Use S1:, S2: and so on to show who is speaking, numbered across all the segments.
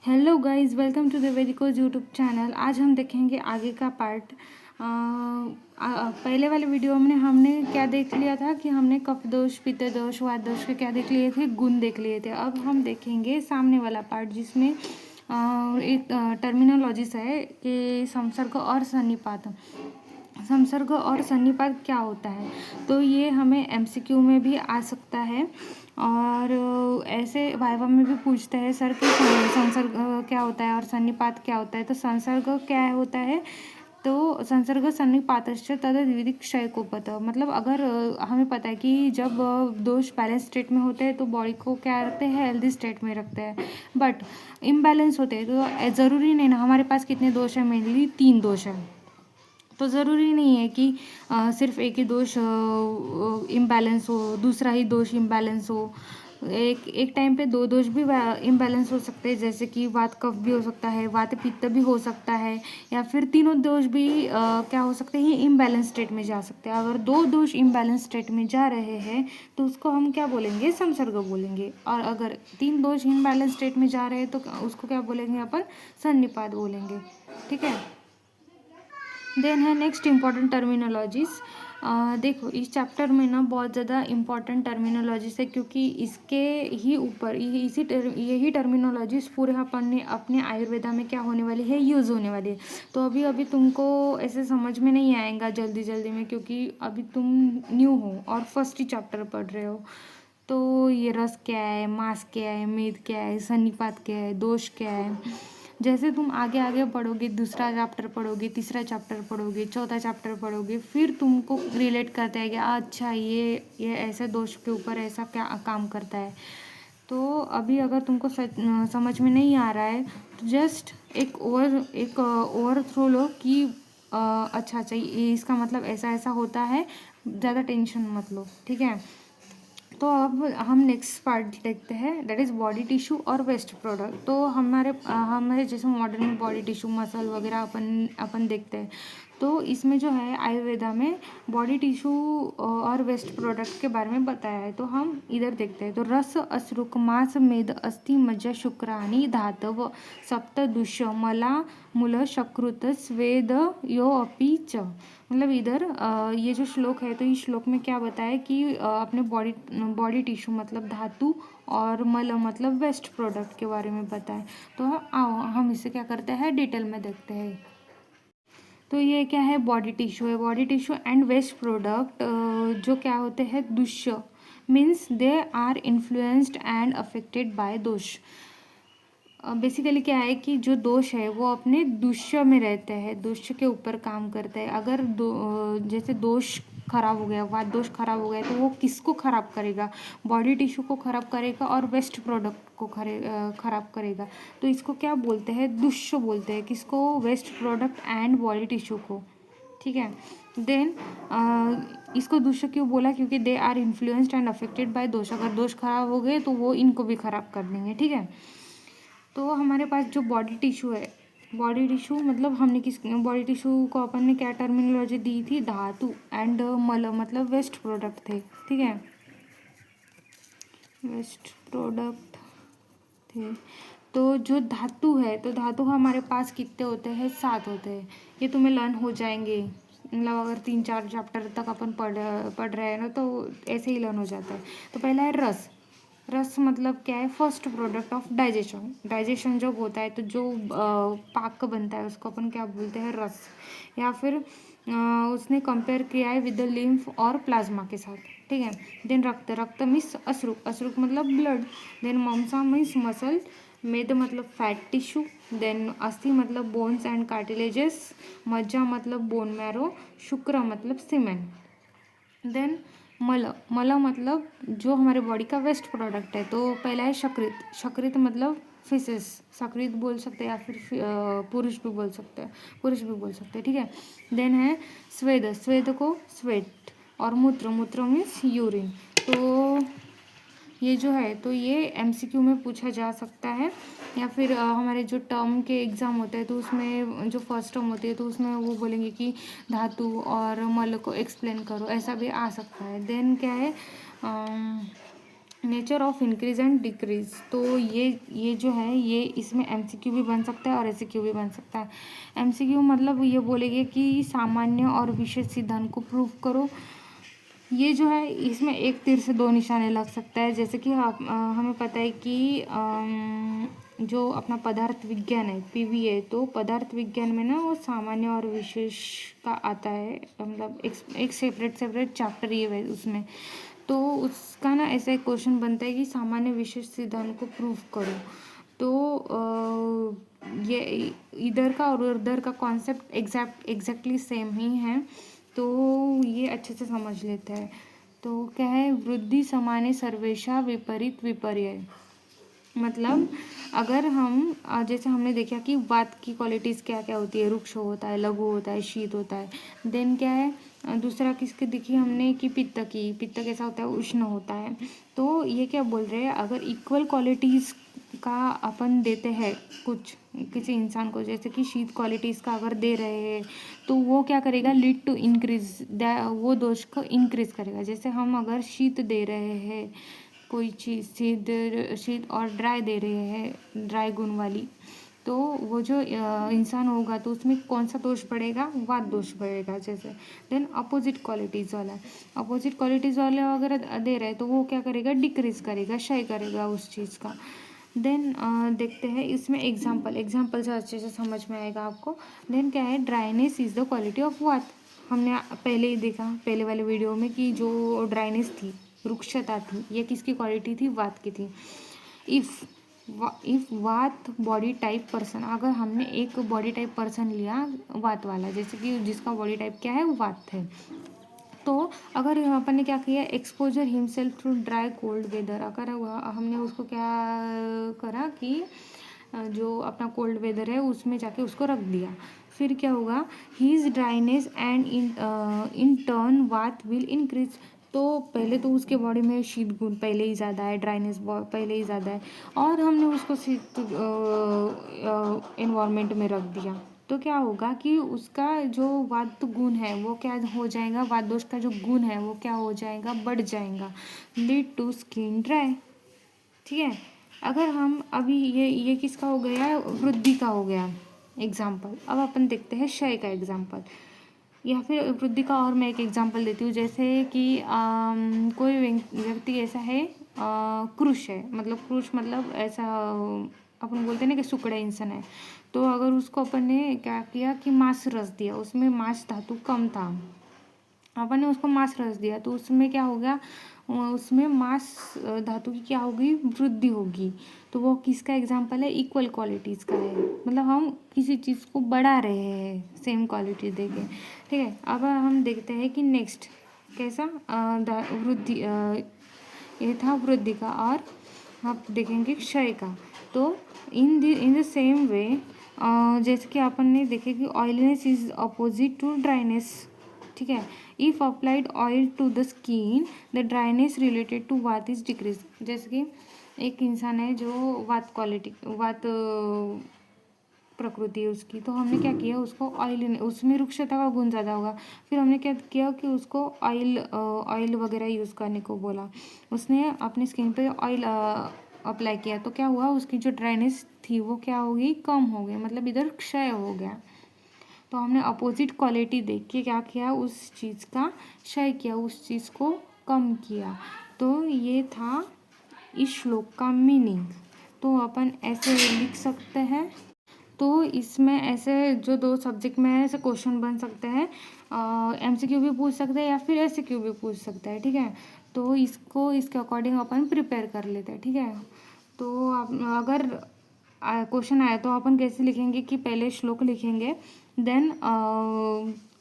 S1: Hello guys, welcome to the Varicose YouTube channel. आज हम देखेंगे आगे का पार्ट। पहले वाले वीडियो में हमने क्या देख लिया था कि हमने कफ दोष, पित्त दोष, वात दोष के क्या देख लिए थे, गुण देख लिए थे। अब हम देखेंगे सामने वाला पार्ट जिसमें एक टर्मिनोलॉजीज है कि संसर्ग और सन्निपात। संसर्ग और सन्निपात क्या होता है, तो ये हमें एमसीक्यू में भी आ सकता है और ऐसे वाइवा में भी पूछते हैं सर कि संसर्ग क्या होता है और सन्निपात क्या होता है। तो संसर्ग क्या होता है, तो संसर्ग सन्निपातश्च तद्विधि क्षयकोपत। मतलब अगर हमें पता है कि जब दोष बैलेंस स्टेट में होते हैं तो बॉडी को क्या रखते हैं, हेल्दी स्टेट में रखते हैं। बट इम्बैलेंस होते हैं तो ज़रूरी नहीं ना हमारे पास कितने दोष हैं, मेनली 3 दोष हैं। तो ज़रूरी नहीं है कि सिर्फ एक ही दोष इम्बैलेंस हो, दूसरा ही दोष इम्बैलेंस हो। एक टाइम पे 2 दोष भी इम्बैलेंस हो सकते हैं, जैसे कि वात कफ भी हो सकता है, वात पित्त भी हो सकता है, या फिर तीनों दोष भी क्या हो सकते हैं, इम्बैलेंस स्टेट में जा सकते हैं। अगर 2 दोष इम्बैलेंस स्टेट में जा रहे हैं तो उसको हम क्या बोलेंगे, संसर्ग बोलेंगे। और अगर 3 दोष इम्बैलेंस स्टेट में जा रहे हैं तो उसको क्या बोलेंगे, अपन सन्निपात बोलेंगे। ठीक है। देन है नेक्स्ट इम्पॉर्टेंट टर्मिनोलॉजीज। देखो इस चैप्टर में ना बहुत ज़्यादा इम्पॉर्टेंट टर्मिनोलॉजीज है, क्योंकि इसके ही ऊपर यही टर्मिनोलॉजीज पूरे अपन अपने आयुर्वेदा में क्या होने वाली है, यूज़ होने वाली है। तो अभी तुमको ऐसे समझ में नहीं आएगा जल्दी जल्दी में, क्योंकि अभी तुम न्यू हो और फर्स्ट ही चैप्टर पढ़ रहे हो। तो ये रस क्या है, मांस क्या है, मेद क्या है, सन्निपात क्या है, दोष क्या है, जैसे तुम आगे आगे पढ़ोगे, दूसरा चैप्टर पढ़ोगे, तीसरा चैप्टर पढ़ोगे, चौथा चैप्टर पढ़ोगे, फिर तुमको रिलेट करता है कि अच्छा ये ऐसे दोष के ऊपर ऐसा क्या काम करता है। तो अभी अगर तुमको समझ में नहीं आ रहा है तो जस्ट एक ओवर थ्रो लो कि अच्छा ये इसका मतलब ऐसा ऐसा होता है, ज़्यादा टेंशन मत लो। ठीक है। तो अब हम नेक्स्ट पार्ट देखते हैं, दैट इज़ बॉडी टिश्यू और वेस्ट प्रोडक्ट। तो हमारे जैसे मॉडर्न में बॉडी टिश्यू, मसल वगैरह अपन देखते हैं। तो इसमें जो है आयुर्वेदा में बॉडी टिश्यू और वेस्ट प्रोडक्ट के बारे में बताया है। तो हम इधर देखते हैं। तो रस, अश्रुक, मांस, मेद, अस्थि, मज्जा, शुक्राणि, धातव, सप्तदुष्य, मला, मूल, शकृत, स्वेद, यो अपि च। मतलब इधर ये जो श्लोक है, तो इस श्लोक में क्या बताया कि अपने बॉडी टिश्यू मतलब धातु और मल मतलब वेस्ट प्रोडक्ट के बारे में बताए। तो आओ हम इसे क्या करते हैं, डिटेल में देखते हैं। तो ये क्या है, बॉडी टिश्यू है। Body tissue and waste product जो क्या होते हैं, दुष्य means they are influenced and affected by dosha. Basically क्या है कि जो दोष है वो अपने दुष्य में रहते हैं, दुष्य के ऊपर काम करते हैं। अगर जैसे दोष खराब हो गया, वात दोष खराब हो गया, तो वो किसको खराब करेगा, बॉडी टिश्यू को खराब करेगा और वेस्ट प्रोडक्ट को खराब करेगा। तो इसको क्या बोलते हैं, दुष्य बोलते हैं। किसको, waste product and body tissue को। ठीक है। देन इसको दुष्य क्यों बोला, क्योंकि they are influenced and affected by dosha. अगर दोष खराब हो गए तो वो इनको भी खराब कर देंगे। ठीक है। तो हमारे पास जो बॉडी टिश्यू है, बॉडी टिश्यू मतलब हमने बॉडी टिश्यू को अपन ने क्या टर्मिनोलॉजी दी थी, धातु एंड मल मतलब वेस्ट प्रोडक्ट थे। ठीक है, वेस्ट प्रोडक्ट थे। तो जो धातु है, तो धातु हमारे पास कितने होते हैं, 7 होते हैं। ये तुम्हें लर्न हो जाएंगे, मतलब अगर 3-4 चैप्टर तक अपन पढ़ रहे हैं ना, तो ऐसे ही लर्न हो जाता है। तो पहला है रस। रस मतलब क्या है, first product of digestion. Digestion जब होता है तो जो पाक बनता है उसको अपन क्या बोलते हैं, रस। या फिर उसने कंपेयर किया है विद द लिम्फ और प्लाज्मा के साथ। ठीक है। देन रक्त, रक्त मीन्स अश्रुक, अश्रुक मतलब blood. Then mamsa means muscle. मेद मतलब फैट टिश्यू। देन अस्थि मतलब बोन्स एंड कार्टिलेजेस। मज्जा मतलब बोन मैरो। शुक्र मतलब सीमेन। देन मल, मल मतलब जो हमारे बॉडी का वेस्ट प्रोडक्ट है। तो पहला है शकृत। शकृत मतलब फिसेस, शकृत बोल सकते हैं, या फिर पुरुष भी बोल सकते हैं, ठीक है। देन है स्वेद, स्वेद को स्वेट। और मूत्र, मूत्र मीन्स यूरिन। तो ये जो है, तो ये एमसीक्यू में पूछा जा सकता है, या फिर हमारे जो टर्म के एग्ज़ाम होते हैं तो उसमें जो फर्स्ट टर्म होती है तो उसमें वो बोलेंगे कि धातु और मल को एक्सप्लेन करो, ऐसा भी आ सकता है। देन क्या है, nature of increase and decrease. तो ये जो है ये इसमें एमसीक्यू भी बन सकता है और एसक्यू भी बन सकता है। एमसीक्यू मतलब ये बोलेंगे कि सामान्य और विशेष सिद्धांत को प्रूव करो। ये जो है इसमें एक तीर से दो निशाने लग सकता है। जैसे कि हमें पता है कि जो अपना पदार्थ विज्ञान है पीवीए, तो पदार्थ विज्ञान में ना वो सामान्य और विशेष का आता है, मतलब एक सेपरेट चैप्टर ये है उसमें। तो उसका ना ऐसा एक क्वेश्चन बनता है कि सामान्य विशेष सिद्धांत को प्रूव करो। तो ये इधर का और उधर का कॉन्सेप्ट एग्जैक्टली सेम ही है, तो ये अच्छे से समझ लेते हैं। तो क्या है, वृद्धि समाने सर्वेशा विपरीत विपर्य। मतलब अगर हम जैसे हमने देखा कि वात की क्वालिटीज़ क्या क्या होती है, रुक्ष होता है, लघु होता है, शीत होता है। देन क्या है, दूसरा किसके देखी हमने कि पित्त कैसा होता है, उष्ण होता है। तो ये क्या बोल रहे हैं, अगर इक्वल क्वालिटीज़ का अपन देते हैं कुछ किसी इंसान को, जैसे कि शीत क्वालिटीज़ का अगर दे रहे हैं, तो वो क्या करेगा, लीड टू इंक्रीज, वो दोष को इंक्रीज करेगा। जैसे हम अगर शीत दे रहे हैं कोई चीज़, शीत और ड्राई दे रहे हैं, ड्राई गुण वाली, तो वो जो इंसान होगा तो उसमें कौन सा दोष बढ़ेगा, वात दोष बढ़ेगा। जैसे देन अपोजिट क्वालिटीज़ वाला अगर दे रहे हैं तो वो क्या करेगा, डिक्रीज करेगा, क्षय करेगा उस चीज़ का। देन देखते हैं इसमें एग्जाम्पल से अच्छे से समझ में आएगा आपको। देन क्या है, dryness is the quality of वात। हमने पहले ही देखा पहले वाले वीडियो में कि जो ड्राइनेस थी, रुक्षता थी, ये किसकी क्वालिटी थी, वात की थी। इफ़ वात बॉडी टाइप पर्सन, अगर हमने एक बॉडी टाइप पर्सन लिया वात वाला, जैसे कि जिसका बॉडी टाइप क्या है, वात है, तो अगर अपन ने क्या किया, exposure himself to dry cold weather, अगर हमने उसको क्या करा कि जो अपना कोल्ड वेदर है उसमें जाके उसको रख दिया, फिर क्या होगा, his dryness and in turn vata will increase. तो पहले तो उसके बॉडी में शीत गुण पहले ही ज़्यादा है, ड्राइनेस पहले ही ज़्यादा है, और हमने उसको शीत एनवायरनमेंट में रख दिया, तो क्या होगा कि उसका जो वात गुण है वो क्या हो जाएगा, वात दोष का जो गुण है वो क्या हो जाएगा, बढ़ जाएगा, लीड टू स्किन ड्राई। ठीक है, अगर हम अभी ये किसका हो गया, वृद्धि का हो गया एग्जाम्पल। अब अपन देखते हैं क्षय का एग्जाम्पल, या फिर वृद्धि का और मैं एक एग्जांपल देती हूँ। जैसे कि कोई व्यक्ति ऐसा है, कृश है, मतलब ऐसा अपन बोलते हैं ना कि सुकड़ा इंसान है, तो अगर उसको अपन ने क्या किया कि मांस रस दिया, उसमें मांस धातु कम था, अपन ने उसको मांस रस दिया, तो उसमें क्या होगा, उसमें मांस धातु की क्या होगी, वृद्धि होगी। तो वो किसका एग्जाम्पल है, इक्वल क्वालिटीज़ का है, मतलब हम किसी चीज़ को बढ़ा रहे हैं सेम क्वालिटी देके। ठीक है, अब हम देखते हैं कि नेक्स्ट कैसा, वृद्धि, ये था वृद्धि का, और आप देखेंगे क्षय का। तो इन द सेम वे, जैसे कि अपन ने देखे कि oiliness is opposite to dryness. ठीक है, if applied oil to the skin the dryness related to vata is decrease. जैसे कि एक इंसान है जो वात प्रकृति है उसकी, तो हमने क्या किया, उसको ऑयल, उसमें रुक्षता का गुण ज़्यादा होगा, फिर हमने क्या किया कि उसको ऑयल वगैरह यूज़ करने को बोला, उसने अपनी स्किन पे ऑयल अप्लाई किया, तो क्या हुआ, उसकी जो ड्राइनेस थी वो क्या होगी, कम हो गई, मतलब इधर क्षय हो गया। तो हमने अपोजिट क्वालिटी देख के क्या किया, उस चीज़ का क्षय किया, उस चीज़ को कम किया। तो ये था इस श्लोक का मीनिंग। तो अपन ऐसे लिख सकते हैं। तो इसमें ऐसे जो दो सब्जेक्ट में ऐसे क्वेश्चन बन सकते हैं, एमसीक्यू भी पूछ सकते हैं या फिर एसक्यू भी पूछ सकता है। ठीक है, तो इसके अकॉर्डिंग अपन प्रिपेयर कर लेते हैं। ठीक है, तो अगर क्वेश्चन आया तो अपन कैसे लिखेंगे कि पहले श्लोक लिखेंगे, देन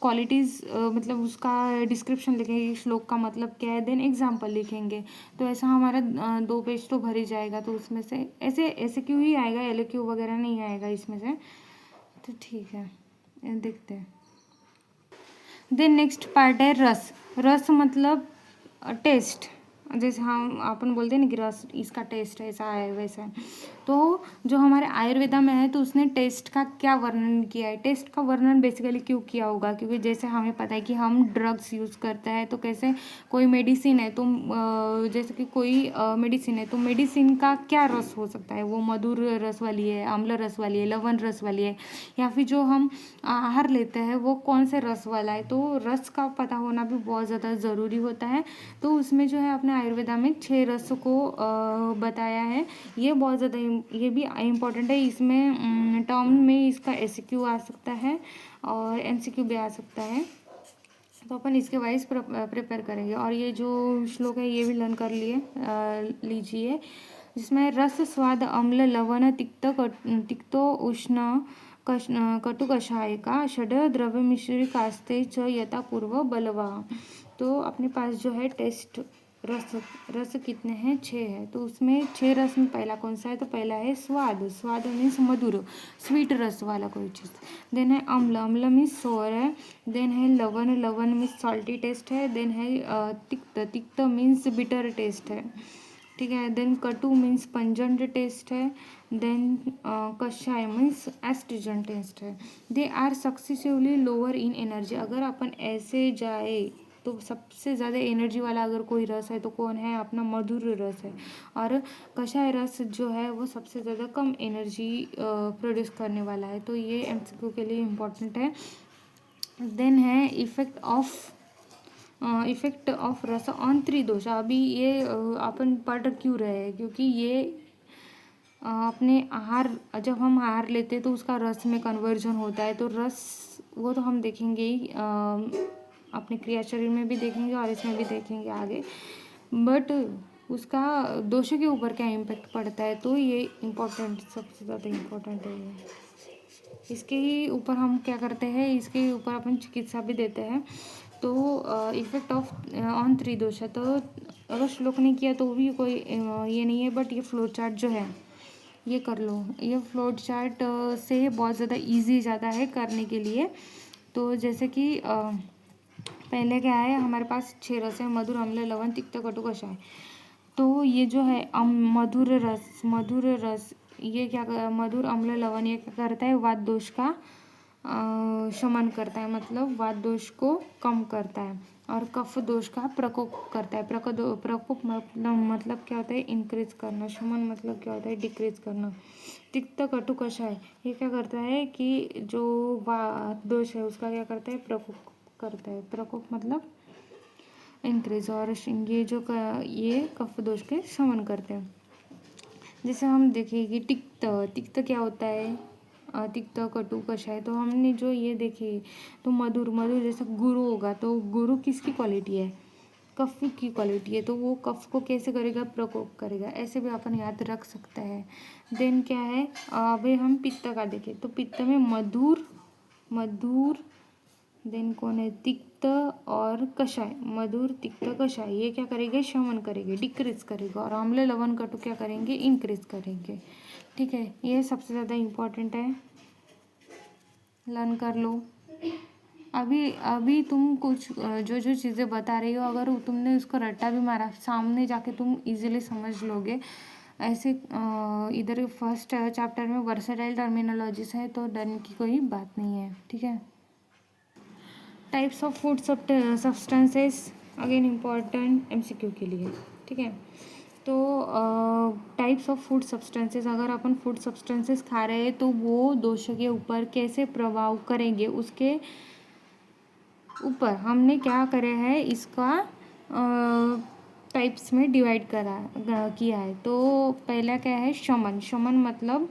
S1: क्वालिटीज़, मतलब उसका डिस्क्रिप्शन लिखेंगे, श्लोक का मतलब क्या है, देन एग्जाम्पल लिखेंगे। तो ऐसा हमारा 2 पेज तो भर ही जाएगा। तो उसमें से ऐसे क्यों ही आएगा, LQ वगैरह नहीं आएगा इसमें से। तो ठीक है, देखते हैं। देन नेक्स्ट पार्ट है रस मतलब टेस्ट। जैसे हम अपन बोलते हैं ना कि रस, इसका टेस्ट ऐसा है वैसा है। तो जो हमारे आयुर्वेदा में है तो उसने टेस्ट का क्या वर्णन किया है, टेस्ट का वर्णन बेसिकली क्यों किया होगा, क्योंकि जैसे हमें पता है कि हम ड्रग्स यूज़ करते हैं, तो कैसे कोई मेडिसिन है तो जैसे कि कोई मेडिसिन है तो मेडिसिन का क्या रस हो सकता है, वो मधुर रस वाली है, अम्ल रस वाली है, लवण रस वाली है, या फिर जो हम आहार लेते हैं वो कौन से रस वाला है। तो रस का पता होना भी बहुत ज़्यादा ज़रूरी होता है। तो उसमें जो है अपने आयुर्वेदा में 6 रस को बताया है। ये बहुत ज़्यादा ये भी इम्पोर्टेंट है। इसमें टर्म में इसका एसक्यू आ सकता है और एमसीक्यू भी आ सकता है, तो अपन इसके वाइज प्रिपेयर करेंगे। और ये जो श्लोक है ये भी लर्न कर लीजिए, जिसमें रस स्वाद अम्ल लवण तिक्तो उष्ण कटु कषाय का षड द्रव्य मिश्र कास्ते च यथा पूर्व बलवा। तो अपने पास जो है टेस्ट रस कितने हैं, 6 है। तो उसमें 6 रस में पहला कौन सा है, तो पहला है स्वाद। स्वाद मीन्स मधुर, स्वीट रस वाला कोई चीज़। देन है अम्ल, अम्ल मीन्स सोर है। देन है लवण, लवण मीन्स सॉल्टी टेस्ट है। देन है तिक्त, तिक्त मीन्स बिटर टेस्ट है, ठीक है। देन कटु मीन्स पंजेंट टेस्ट है। देन कषाय मीन्स एस्ट्रिजेंट टेस्ट है। They are successively lower in energy. अगर अपन ऐसे जाए तो सबसे ज़्यादा एनर्जी वाला अगर कोई रस है तो कौन है, अपना मधुर रस है। और कषाय रस जो है वो सबसे ज़्यादा कम एनर्जी प्रोड्यूस करने वाला है। तो ये एमसीक्यू के लिए इम्पोर्टेंट है। देन है इफेक्ट ऑफ रस ऑन त्रिदोष। अभी ये अपन पढ़ क्यों रहे हैं, क्योंकि ये अपने आहार, जब हम आहार लेते हैं तो उसका रस में कन्वर्जन होता है। तो रस वो तो हम देखेंगे ही, अपने क्रिया शरीर में भी देखेंगे और इसमें भी देखेंगे आगे। बट उसका दोषों के ऊपर क्या इम्पेक्ट पड़ता है, तो ये इम्पोर्टेंट, सबसे ज़्यादा इम्पोर्टेंट है ये। इसके ही ऊपर हम क्या करते हैं, इसके ऊपर अपन चिकित्सा भी देते हैं। तो इफेक्ट ऑफ ऑन त्रिदोष है। तो अगर श्लोक नहीं किया तो भी कोई ये नहीं है, बट ये फ्लो चार्ट जो है ये कर लो। ये फ्लो चार्ट से बहुत ज़्यादा इजी जाता है करने के लिए। तो जैसे कि पहले क्या है, हमारे पास 6 रस है, मधुर अम्ल लवण तिक्त कटु कषाय। तो ये जो है मधुर रस ये क्या मधुर अम्ल लवण ये क्या करता है, वात दोष का शमन करता है, मतलब वात दोष को कम करता है। और कफ दोष का प्रकोप करता है। प्रकोप मतलब क्या होता है, इंक्रीज करना। शमन मतलब क्या होता है, डिक्रीज करना। तिक्त कटु कषाय ये क्या करता है कि जो वात दोष है उसका क्या करता है, प्रकोप करता है। प्रकोप मतलब इंक्रीज। और ये जो ये कफ दोष के शमन करते हैं। जैसे हम देखेंगे तिक्त क्या होता है, तिक्त कटु कषाय। तो हमने जो ये देखे तो मधुर जैसे गुरु होगा, तो गुरु किसकी क्वालिटी है, कफ की क्वालिटी है। तो वो कफ को कैसे करेगा, प्रकोप करेगा। ऐसे भी अपन याद रख सकते हैं। देन क्या है, अभी हम पित्त का देखें तो पित्त में मधुर देन कौन है, तिक्त और कषाय। मधुर तिक्त कषाय ये क्या करेंगे, शमन करेंगे, डिक्रीज करेगा। और अम्ल लवण कटु क्या करेंगे, इंक्रीज करेंगे, ठीक है। ये सबसे ज़्यादा इम्पोर्टेंट है, लर्न कर लो। अभी तुम कुछ जो चीज़ें बता रही हो, अगर तुमने उसको रट्टा भी मारा, सामने जाके तुम इजीली समझ लोगे। ऐसे इधर फर्स्ट चैप्टर में वर्सेटाइल टर्मिनोलॉजीज है, तो डरने की कोई बात नहीं है, ठीक है। Types of food substances again important MCQ के लिए, ठीक है। तो टाइप्स ऑफ फूड सब्सटेंसेस, अगर अपन फूड सब्सटेंसेस खा रहे हैं तो वो दोषों के ऊपर कैसे प्रभाव करेंगे, उसके ऊपर हमने क्या करे है, इसका टाइप्स में डिवाइड किया है। तो पहला क्या है, शमन मतलब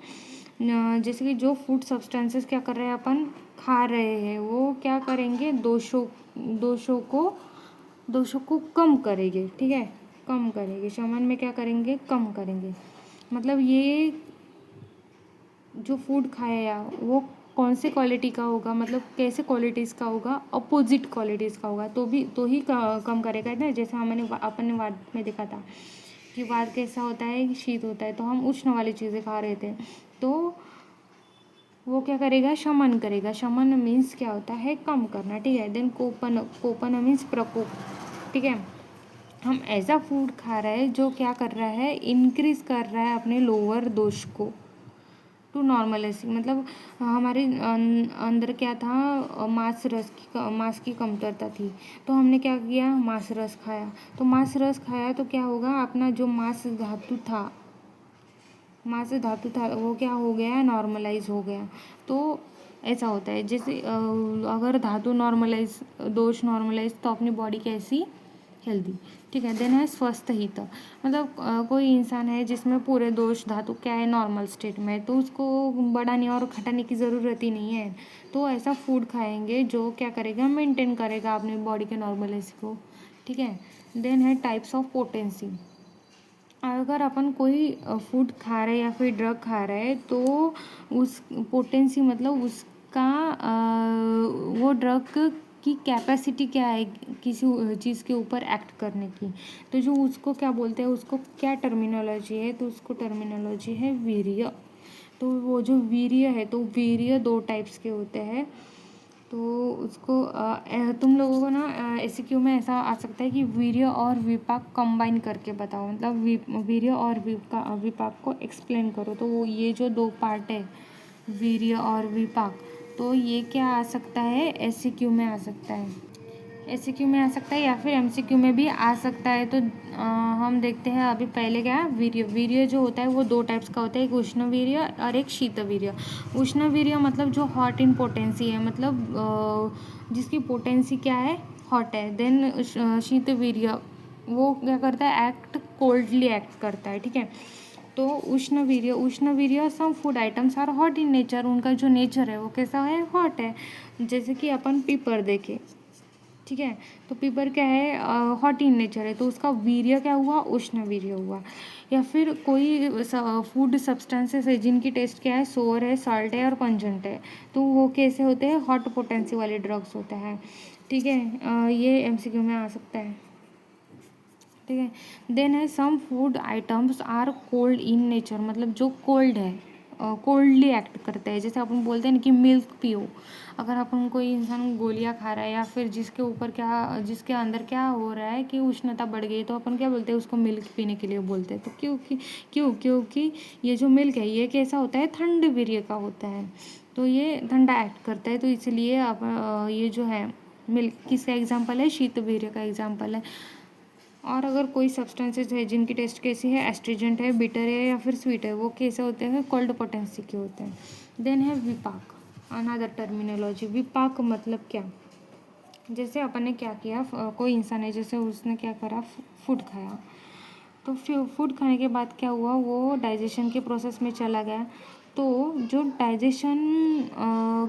S1: जैसे कि जो फूड सब्सटेंसेस क्या कर रहे हैं, अपन खा रहे हैं, वो क्या करेंगे, दोषों को कम करेंगे, ठीक है, कम करेंगे। शमन में क्या करेंगे, कम करेंगे। मतलब ये जो फूड खाया वो कौन से क्वालिटी का होगा, मतलब कैसे क्वालिटीज़ का होगा, अपोजिट क्वालिटीज़ का होगा, तो ही कम करेगा ना। जैसे अपन ने वाद में देखा था कि वाद कैसा होता है, शीत होता है, तो हम उष्ण वाली चीज़ें खा रहे थे, तो वो क्या करेगा, शमन करेगा। शमन मीन्स क्या होता है, कम करना, ठीक है। देन कोपन मीन्स प्रकोप, ठीक है। हम ऐसा फूड खा रहे हैं जो क्या कर रहा है, इंक्रीज कर रहा है अपने लोअर दोष को टू नॉर्मलाइजिंग। मतलब हमारे अंदर क्या था, मांस की कमतरता थी, तो हमने क्या किया, मांस रस खाया। तो मांस रस खाया तो क्या होगा, अपना जो मांस धातु था वो क्या हो गया, नॉर्मलाइज हो गया। तो ऐसा होता है, जैसे अगर धातु नॉर्मलाइज, दोष नॉर्मलाइज, तो अपनी बॉडी कैसी, हेल्दी। ठीक है। देन है स्वस्थ हित। मतलब कोई इंसान है जिसमें पूरे दोष धातु क्या है, नॉर्मल स्टेट में, तो उसको बढ़ाने और घटाने की ज़रूरत ही नहीं है। तो ऐसा फूड खाएंगे जो क्या करेगा, मेंटेन करेगा अपनी बॉडी के नॉर्मलाइज को। ठीक है। देन है टाइप्स ऑफ पोटेंसी। अगर अपन कोई फूड खा रहे हैं या फिर ड्रग खा रहे हैं तो उस पोटेंसी मतलब उसका वो ड्रग की कैपेसिटी क्या है किसी चीज़ के ऊपर एक्ट करने की। तो जो उसको क्या बोलते हैं, उसको क्या टर्मिनोलॉजी है, तो उसको टर्मिनोलॉजी है वीर्य। तो वो जो वीर्य है, तो वीर्य 2 टाइप्स के होते हैं। तो उसको तुम लोगों को ना एसक्यू में ऐसा आ सकता है कि वीर्य और विपाक कंबाइन करके बताओ। मतलब वीर्य और विपाक को एक्सप्लेन करो। तो वो ये जो 2 पार्ट है, वीर्य और विपाक, तो ये क्या आ सकता है, एसक्यू में आ सकता है। एसक्यू में आ सकता है या फिर एमसीक्यू में भी आ सकता है। तो हम देखते हैं अभी पहले क्या है, वीर्य। वीर्य जो होता है वो 2 टाइप्स का होता है, एक उष्ण वीर्य और एक शीत वीर्य। उष्ण वीर्य मतलब जो हॉट इन पोटेंसी है, मतलब जिसकी पोटेंसी क्या है, हॉट है। देन शीत वीर्य वो क्या करता है, कोल्डली एक्ट करता है। ठीक है। तो उष्ण वीर्य some food items are hot in nature. उनका जो नेचर है वो कैसा है, हॉट है। जैसे कि अपन पीपर देखें, ठीक है, तो पीपर क्या है, हॉट इन नेचर है, तो उसका वीर्य क्या हुआ, उष्ण वीर्य हुआ। या फिर कोई फूड सब्सटेंसेस है जिनकी टेस्ट क्या है, सोर है, सॉल्ट है और पंजेंट है, तो वो कैसे होते हैं, हॉट पोटेंसी वाले ड्रग्स होते हैं। ठीक है। ये एमसीक्यू में आ सकता है। ठीक है। देन है some food items are cold in nature. मतलब जो कोल्ड है, कोल्डली एक्ट करते हैं। जैसे अपन बोलते हैं ना कि मिल्क पियो। अगर अपन कोई इंसान गोलियां खा रहा है या फिर जिसके अंदर क्या हो रहा है कि उष्णता बढ़ गई, तो अपन क्या बोलते हैं, उसको मिल्क पीने के लिए बोलते हैं। तो क्योंकि ये जो मिल्क है ये कैसा होता है, ठंड वीर्य का होता है, तो ये ठंडा एक्ट करता है। तो इसलिए ये जो है मिल्क किसका एग्जाम्पल है, शीत वीर्य का एग्जाम्पल है। और अगर कोई सब्सटेंसेज है जिनकी टेस्ट कैसी है, एस्ट्रीजेंट है, बिटर है या फिर स्वीट है, वो कैसे होते हैं, कोल्ड पोटेंसी के होते हैं। देन है विपाक, अनदर टर्मिनोलॉजी। विपाक मतलब क्या, जैसे अपन ने क्या किया, कोई इंसान है जैसे उसने क्या करा, फूड खाया, तो फिर फूड खाने के बाद क्या हुआ, वो डाइजेशन के प्रोसेस में चला गया। तो जो डाइजेशन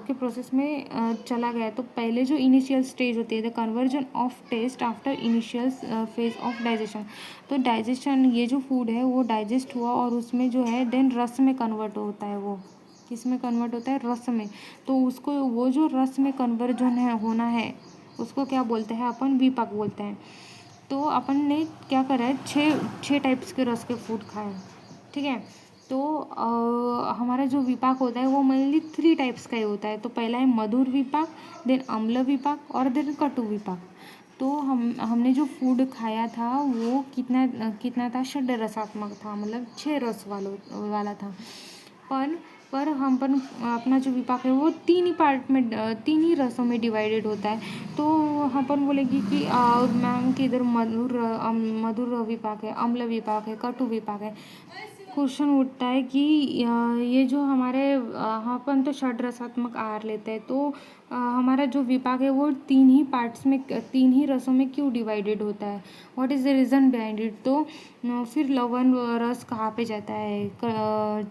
S1: के प्रोसेस में चला गया, तो पहले जो इनिशियल स्टेज होती है, the conversion of test after initial phase of digestion. तो डाइजेशन, ये जो फूड है वो डाइजेस्ट हुआ और उसमें जो है देन रस में कन्वर्ट होता है। वो किस में कन्वर्ट होता है, रस में। तो उसको वो जो रस में कन्वर्जन है होना है, उसको क्या बोलते हैं अपन, विपाक बोलते हैं। तो अपन ने क्या करा है, छः टाइप्स के रस के फूड खाए। ठीक है। तो हमारा जो विपाक होता है वो मेनली 3 टाइप्स का ही होता है। तो पहला है मधुर विपाक, देन अम्ल विपाक और देन कटु विपाक। तो हमने जो फूड खाया था वो कितना था, षड रसात्मक था, मतलब 6 रस वाला था। पर अपना जो विपाक है वो 3 ही पार्ट में, 3 ही रसों में डिवाइडेड होता है। तो अपन बोलेगी कि मैम कि इधर मधुर विपाक है, अम्ल विपाक है, कटु विपाक है। क्वेश्चन उठता है कि ये जो हमारे अपन तो षड रसात्मक आहार लेते हैं, तो हमारा जो विपाक है वो 3 ही पार्ट्स में, 3 ही रसों में क्यों डिवाइडेड होता है, what is the reason behind it. तो फिर लवण रस कहाँ पे जाता है,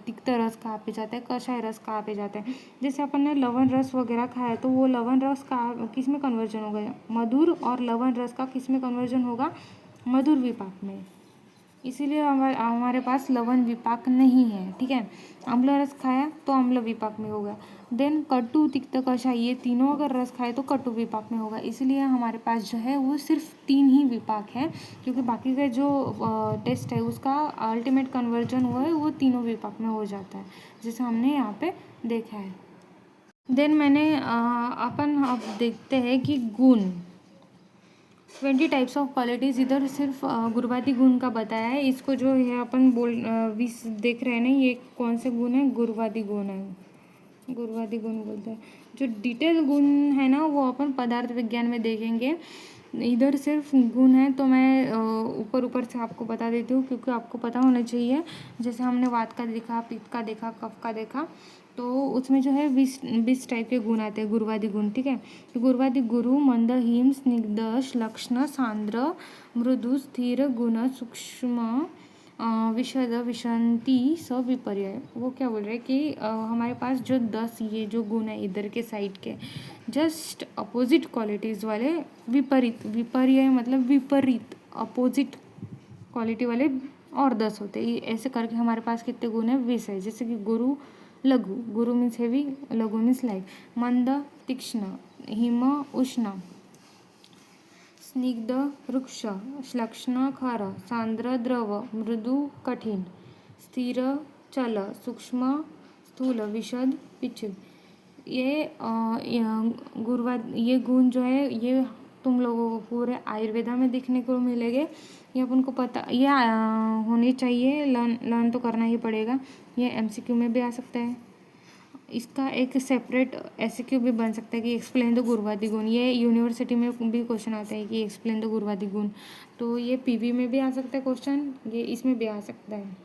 S1: तिक्त रस कहाँ पे जाता है, कषाय रस कहाँ पे जाता है। जैसे अपन ने लवण रस वगैरह खाया, तो वो लवण रस का किस में कन्वर्जन होगा, मधुर, और लवण रस का किस में कन्वर्जन होगा, मधुर विपाक में। इसीलिए हमारे पास लवण विपाक नहीं है। ठीक है। अम्ल रस खाया तो अम्ल विपाक में होगा। देन कटु, तिक्त, कषाय, ये तीनों अगर रस खाए तो कटु विपाक में होगा। इसलिए हमारे पास जो है वो सिर्फ 3 ही विपाक है, क्योंकि बाकी का जो टेस्ट है उसका अल्टीमेट कन्वर्जन हुआ है वो तीनों विपाक में हो जाता है, जैसे हमने यहाँ पे देखा है। देन अपन अब देखते हैं कि गुण। 20 टाइप्स ऑफ क्वालिटीज़। इधर सिर्फ गुरुवादी गुण का बताया है। इसको जो है अपन विस देख रहे हैं ना, ये कौन से गुण है? गुरुवादी गुण है, गुरुवादी गुण बोलते हैं। जो डिटेल गुण है ना वो अपन पदार्थ विज्ञान में देखेंगे। इधर सिर्फ गुण है तो मैं ऊपर ऊपर से आपको बता देती हूँ, क्योंकि आपको पता होना चाहिए। जैसे हमने वात का देखा, पित्त का देखा, कफ का देखा, तो उसमें जो है 20 टाइप के गुण आते हैं, गुरुवादी गुण। ठीक है, तो गुरुवादी गुरु मंद, हिम, स्निग्ध, श्लक्ष्ण, सांद्र, मृदु, स्थिर, गुण, सूक्ष्म, विशद, विशंति, सविपर्य। वो क्या बोल रहे हैं कि हमारे पास जो 10 ये जो गुण है इधर के साइड के, जस्ट अपोजिट क्वालिटीज़ वाले, विपरीत, विपर्य मतलब विपरीत, अपोजिट क्वालिटी वाले और 10 होते हैं। ऐसे करके हमारे पास कितने गुण है? 20 है। जैसे कि गुरु लघु, गुरु मीन्स हेवी, लघु मीन्स लाइट, मंद तीक्ष्ण, हिम उष्ण, स्निग्ध वृक्ष, श्लक्ष्ण खार, सांद्र द्रव, मृदु कठिन, स्थिर चल, सूक्ष्म स्थूल, विशद पिच्छिद। ये ये गुण जो है ये तुम लोगों को पूरे आयुर्वेदा में देखने को मिलेंगे। ये अपन को पता ये होनी चाहिए, लर्न तो करना ही पड़ेगा। ये MCQ में भी आ सकता है। इसका एक सेपरेट SQ भी बन सकता है कि एक्सप्लेन द गुरुवादी गुण। ये यूनिवर्सिटी में भी क्वेश्चन आता है कि एक्सप्लेन द गुरुवादी गुण। तो ये PV में भी आ सकता है क्वेश्चन, ये इसमें भी आ सकता है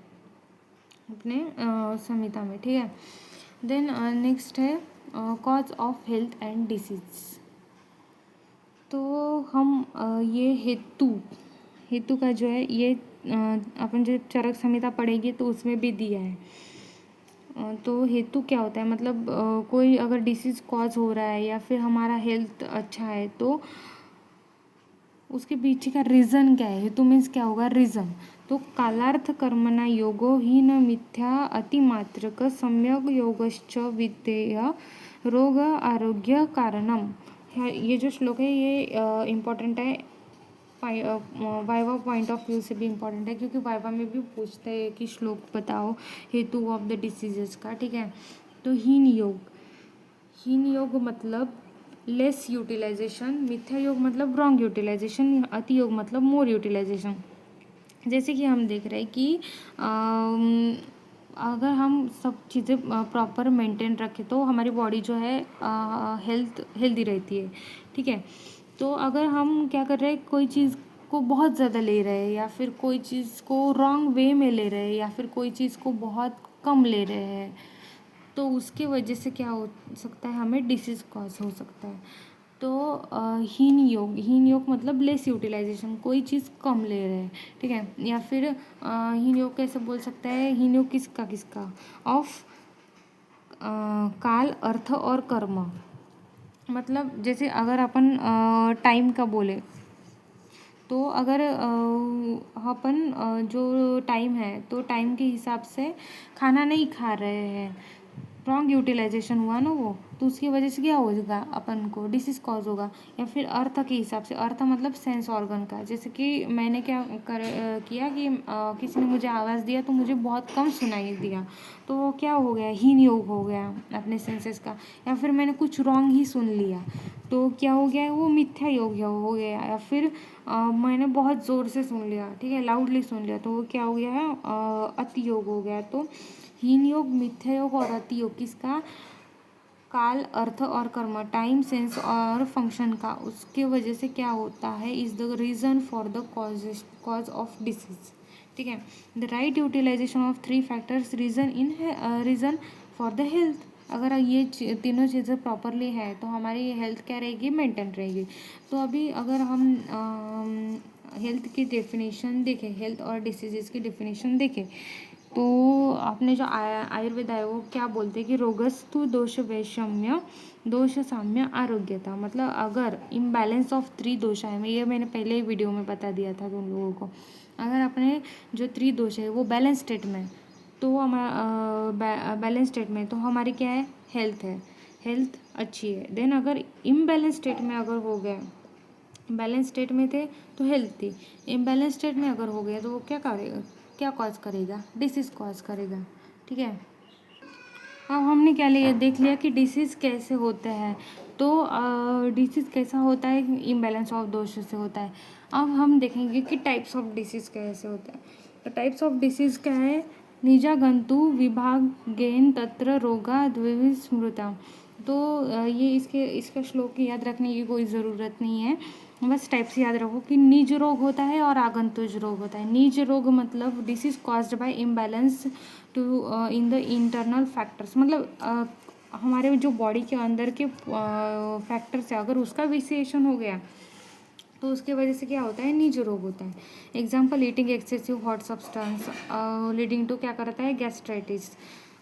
S1: अपने संहिता में। ठीक है, देन नेक्स्ट है cause of health and disease. तो हम ये हेतु का जो है ये अपन जो चरक संहिता पढ़ेंगे तो उसमें भी दिया है। तो हेतु क्या होता है? मतलब कोई अगर डिसीज़ कॉज हो रहा है या फिर हमारा हेल्थ अच्छा है तो उसके पीछे का रीज़न क्या है? हेतु मीन्स क्या होगा? रीज़न। तो कालार्थ कर्मणा योगो ही न मिथ्या अतिमात्रक सम्यक योगश्च विद्येय रोग आरोग्य कारणम। ये जो श्लोक है ये इम्पोर्टेंट है, वाइवा पॉइंट ऑफ व्यू से भी इम्पोर्टेंट है, क्योंकि वाइवा में भी पूछते हैं कि श्लोक बताओ हेतु ऑफ द डिसीजेस का। ठीक है, तो हीन योग मतलब लेस यूटिलाइजेशन, मिथ्या योग मतलब रॉन्ग यूटिलाइजेशन, अति योग मतलब मोर यूटिलाइजेशन। जैसे कि हम देख रहे हैं कि अगर हम सब चीज़ें प्रॉपर मेंटेन रखें तो हमारी बॉडी जो है हेल्दी रहती है। ठीक है, तो अगर हम क्या कर रहे हैं, कोई चीज़ को बहुत ज़्यादा ले रहे हैं या फिर कोई चीज़ को रॉन्ग वे में ले रहे हैं या फिर कोई चीज़ को बहुत कम ले रहे हैं, तो उसके वजह से क्या हो सकता है? हमें डिसीज़ कॉज हो सकता है। तो हीन योग मतलब लेस यूटिलाइजेशन, कोई चीज़ कम ले रहे हैं। ठीक है, या फिर हीन योग कैसे बोल सकता है? हीन योग किसका ऑफ काल, अर्थ और कर्म। मतलब जैसे अगर अपन टाइम का बोले तो अगर अपन जो टाइम है तो टाइम के हिसाब से खाना नहीं खा रहे हैं, रॉन्ग यूटिलाइजेशन हुआ ना वो, तो उसकी वजह से क्या होगा? अपन को डिसीज कॉज होगा। या फिर अर्थ के हिसाब से, अर्थ मतलब सेंस ऑर्गन का। जैसे कि मैंने किया कि किसी ने मुझे आवाज़ दिया तो मुझे बहुत कम सुनाई दिया, तो वो क्या हो गया? हीन योग हो गया अपने सेंसेस का। या फिर मैंने कुछ रॉन्ग ही सुन लिया तो क्या हो गया? वो मिथ्या योग हो गया। या फिर मैंने बहुत ज़ोर से सुन लिया, ठीक है, लाउडली सुन लिया, तो वो क्या हो गया है? अति योग हो गया। तो हीन योग, मिथ्या योग और अति योग किसका? काल, अर्थ और कर्म, टाइम, सेंस और फंक्शन का। उसके वजह से क्या होता है? Is the reason for the cause of disease. ठीक है, the right utilization of 3 factors reason for the health. अगर ये तीनों चीज़ें प्रॉपरली है तो हमारी हेल्थ क्या रहेगी? मेंटेन रहेगी। तो अभी अगर हम हेल्थ की डेफिनेशन देखें, हेल्थ और डिसीजेस की डेफिनेशन देखें, तो आपने जो आयुर्वेद है वो क्या बोलते हैं कि रोगस्तु दोष वैषम्य दोष साम्य आरोग्यता। मतलब अगर इम्बैलेंस ऑफ 3 दोष है, ये मैंने पहले ही वीडियो में बता दिया था तुम लोगों को। अगर अपने जो 3 दोष है वो बैलेंस स्टेट में, तो हमारा बैलेंस स्टेट में तो हमारी क्या है? हेल्थ है, हेल्थ अच्छी है। देन अगर इम्बैलेंस स्टेट में अगर हो गया, बैलेंस स्टेट में थे तो हेल्थ थी, इम्बैलेंस स्टेट में अगर हो गया तो वो क्या करेगा? क्या कॉज करेगा? डिसीज़ कॉज करेगा। ठीक है, अब हमने क्या लिया? देख लिया कि डिसीज़ कैसे होते हैं। तो डिसीज़ कैसा होता है, इम्बैलेंस ऑफ दोष से होता है। अब हम देखेंगे कि टाइप्स ऑफ डिसीज़ कैसे होता है। तो टाइप्स ऑफ डिसीज़ क्या है, निजा गंतु विभागेन तत्र रोगा द्विविस्मृता। तो ये इसका श्लोक याद रखने की कोई ज़रूरत नहीं है, बस टाइप्स याद रखो कि निज रोग होता है और आगंतुज रोग होता है। निज रोग मतलब disease caused by imbalance to in the internal factors, मतलब हमारे जो बॉडी के अंदर के फैक्टर्स है, अगर उसका विशेषण हो गया तो उसके वजह से क्या होता है, निज रोग होता है। Example, eating excessive hot substance leading to क्या करता है, गैस्ट्राइटिस।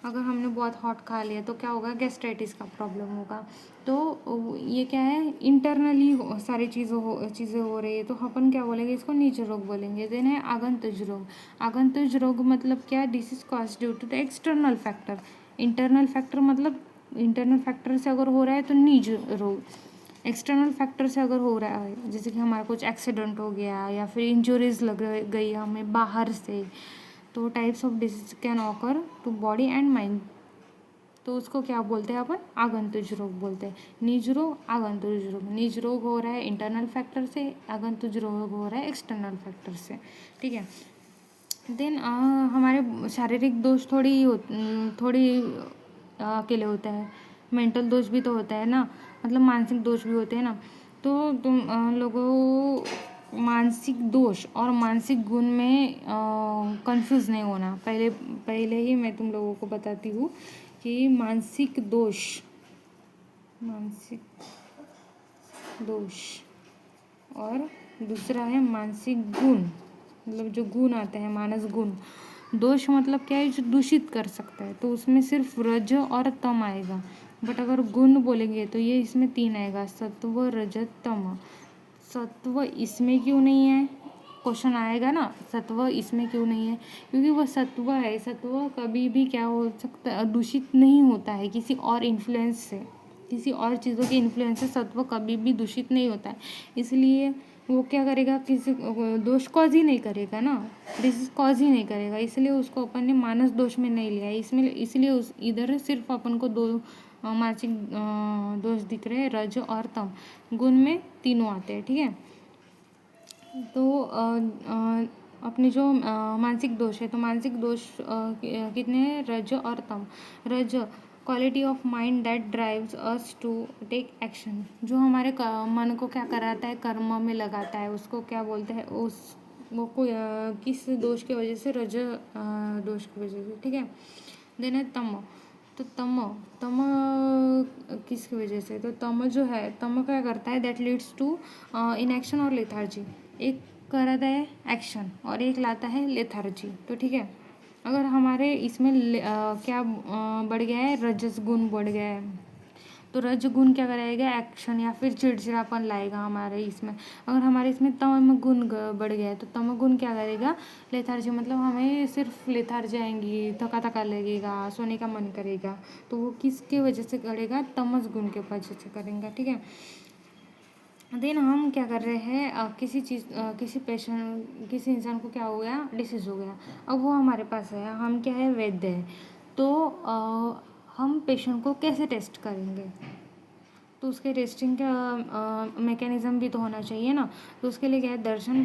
S1: अगर हमने बहुत हॉट खा लिया तो क्या होगा, गैस्ट्राइटिस का प्रॉब्लम होगा। तो ये क्या है, इंटरनली सारी चीज़ें हो रही है, तो अपन क्या बोलेंगे, इसको निज रोग बोलेंगे। देन है आगंतुज रोग। आगंतुज रोग मतलब क्या, disease cause due to the external factor. Internal factor मतलब इंटरनल फैक्टर से अगर हो रहा है तो निज रोग। एक्सटर्नल फैक्टर से अगर हो रहा है, जैसे कि हमारा कुछ एक्सीडेंट हो गया या फिर इंजरीज लग गई हमें बाहर से, तो types of disease can occur to body and mind, तो उसको क्या बोलते हैं अपन, आगंतुज रोग बोलते हैं। निज रोग, आगंतुज रोग। निज रोग हो रहा है इंटरनल फैक्टर से, आगंतुज रोग हो रहा है एक्सटर्नल फैक्टर से, ठीक है। देन हमारे शारीरिक दोष थोड़ी अकेले होता है, मेंटल दोष भी तो होता है ना, मतलब मानसिक दोष भी होते हैं ना। तो तुम लोगों मानसिक दोष और मानसिक गुण में कंफ्यूज नहीं होना। पहले ही मैं तुम लोगों को बताती हूँ कि मानसिक दोष और दूसरा है मानसिक गुण, मतलब जो गुण आते हैं, मानस गुण। दोष मतलब क्या है, जो दूषित कर सकता है, तो उसमें सिर्फ रज और तम आएगा। बट अगर गुण बोलेंगे तो ये इसमें 3 आएगा, सत्व रजत तम। सत्व इसमें क्यों नहीं है, क्वेश्चन आएगा ना, सत्व इसमें क्यों नहीं है, क्योंकि वह सत्व है। सत्व कभी भी क्या हो सकता है, दूषित नहीं होता है किसी और इन्फ्लुएंस से, किसी और चीज़ों के इन्फ्लुएंस से सत्व कभी भी दूषित नहीं होता है। इसलिए वो क्या करेगा, किसी दोष कॉज ही नहीं करेगा ना, डिसीज कॉज ही नहीं करेगा, इसलिए उसको अपन ने मानस दोष में नहीं लिया है। इसलिए इधर सिर्फ अपन को 2 मानसिक दोष दिख रहे हैं, रज और तम। गुण में तीनों आते हैं, ठीक है। तो अपने जो मानसिक दोष है, तो मानसिक दोष कितने हैं, रज और तम। रज, quality of mind that drives us to take action, जो हमारे मन को क्या कराता है, कर्म में लगाता है, उसको क्या बोलते हैं, वो किस दोष की वजह से, रज दोष की वजह से, ठीक है। देन है तम। तो तम किसकी वजह से, तो तम जो है, तम क्या करता है, दैट लीड्स टू इनएक्शन और लेथार्जी। एक कराता है एक्शन और एक लाता है लेथार्जी, तो ठीक है। अगर हमारे इसमें क्या बढ़ गया है, रजस गुण बढ़ गया है, तो रज गुण क्या कराएगा, एक्शन या फिर चिड़चिड़ापन लाएगा हमारे इसमें। अगर हमारे इसमें तम गुण बढ़ गया है, तो तम गुण क्या करेगा, लेथार्जी, मतलब हमें सिर्फ लेथार्जी आएंगी, थका थका लगेगा, सोने का मन करेगा, तो वो किसके वजह से करेगा, तमस गुण के वजह से करेंगे, ठीक है। देन हम क्या कर रहे हैं, किसी इंसान को क्या हो गया, डिसीज हो गया, अब वो हमारे पास है, हम क्या है, वैद्य है, तो हम पेशेंट को कैसे टेस्ट करेंगे, तो उसके टेस्टिंग का मैकेनिज्म भी तो होना चाहिए ना। तो उसके लिए क्या है, दर्शन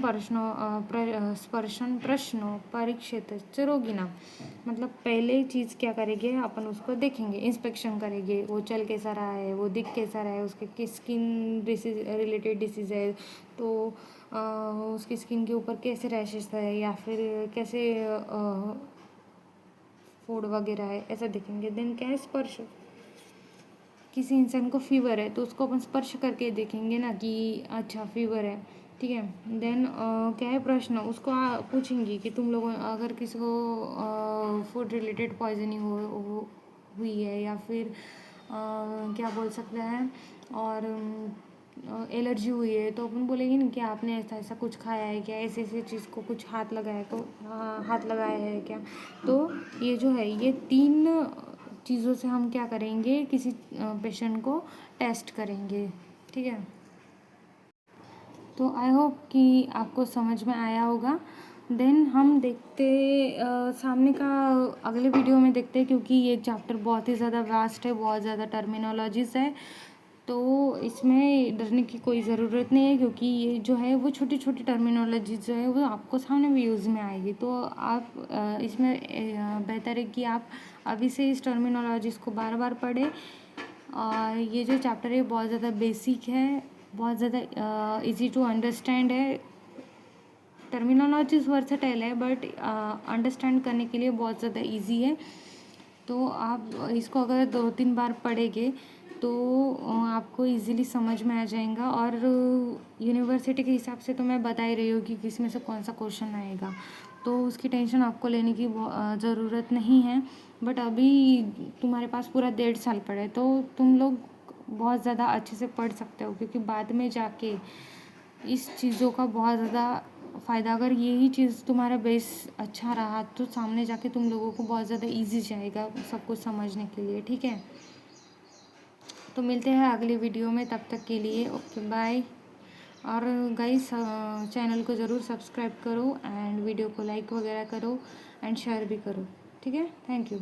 S1: स्पर्शन प्रश्नो परीक्षित च रोगिना, मतलब पहले चीज़ क्या करेंगे, अपन उसको देखेंगे, इंस्पेक्शन करेंगे, वो चल कैसा रहा है, वो दिख कैसा रहा है, उसके किस स्किन डिसीज रिलेटेड डिसीज़ है, तो उसकी स्किन के ऊपर कैसे रैशेस है या फिर कैसे फूड वगैरह है, ऐसा देखेंगे। देन क्या है, स्पर्श, किसी इंसान को फीवर है तो उसको अपन स्पर्श करके देखेंगे ना कि अच्छा फीवर है, ठीक है। देन क्या है, प्रश्न, उसको पूछेंगे कि तुम लोगों, अगर किसी को फूड रिलेटेड पॉइजनिंग हुई है या फिर क्या बोल सकते हैं, और एलर्जी हुई है, तो अपन बोलेंगे ना कि आपने ऐसा ऐसा कुछ खाया है क्या, ऐसे ऐसे चीज़ को कुछ हाथ लगाया, तो हाथ लगाया है क्या। तो ये जो है, ये 3 चीज़ों से हम क्या करेंगे, किसी पेशेंट को टेस्ट करेंगे, ठीक है। तो आई होप कि आपको समझ में आया होगा। देन हम देखते सामने का अगले वीडियो में देखते हैं, क्योंकि ये चैप्टर बहुत ही ज़्यादा वास्ट है, बहुत ज़्यादा टर्मिनोलॉजीज है, तो इसमें डरने की कोई ज़रूरत नहीं है, क्योंकि ये जो है वो छोटी छोटी टर्मिनोलॉजी जो है वो आपको सामने भी यूज़ में आएगी। तो आप इसमें बेहतर है कि आप अभी से इस टर्मिनोलॉजीज़ को बार बार पढ़ें। और ये जो चैप्टर है बहुत ज़्यादा बेसिक है, बहुत ज़्यादा इजी टू अंडरस्टैंड है। टर्मिनोलॉजीज वर्सेटाइल है, बट अंडरस्टैंड करने के लिए बहुत ज़्यादा इजी है। तो आप इसको अगर 2-3 बार पढ़ेंगे तो आपको इजीली समझ में आ जाएगा। और यूनिवर्सिटी के हिसाब से तो मैं बता ही रही हूँ कि किसमें से कौन सा क्वेश्चन आएगा, तो उसकी टेंशन आपको लेने की ज़रूरत नहीं है। बट अभी तुम्हारे पास पूरा 1.5 साल पड़ा है, तो तुम लोग बहुत ज़्यादा अच्छे से पढ़ सकते हो, क्योंकि बाद में जाके इस चीज़ों का बहुत ज़्यादा फ़ायदा, अगर यही चीज़ तुम्हारा बेस अच्छा रहा तो सामने जाके तुम लोगों को बहुत ज़्यादा इजी जाएगा सब कुछ समझने के लिए। ठीक है, तो मिलते हैं अगले वीडियो में, तब तक के लिए ओके बाय। और गाइस चैनल को ज़रूर सब्सक्राइब करो एंड वीडियो को लाइक वगैरह करो एंड शेयर भी करो। ठीक है, थैंक यू।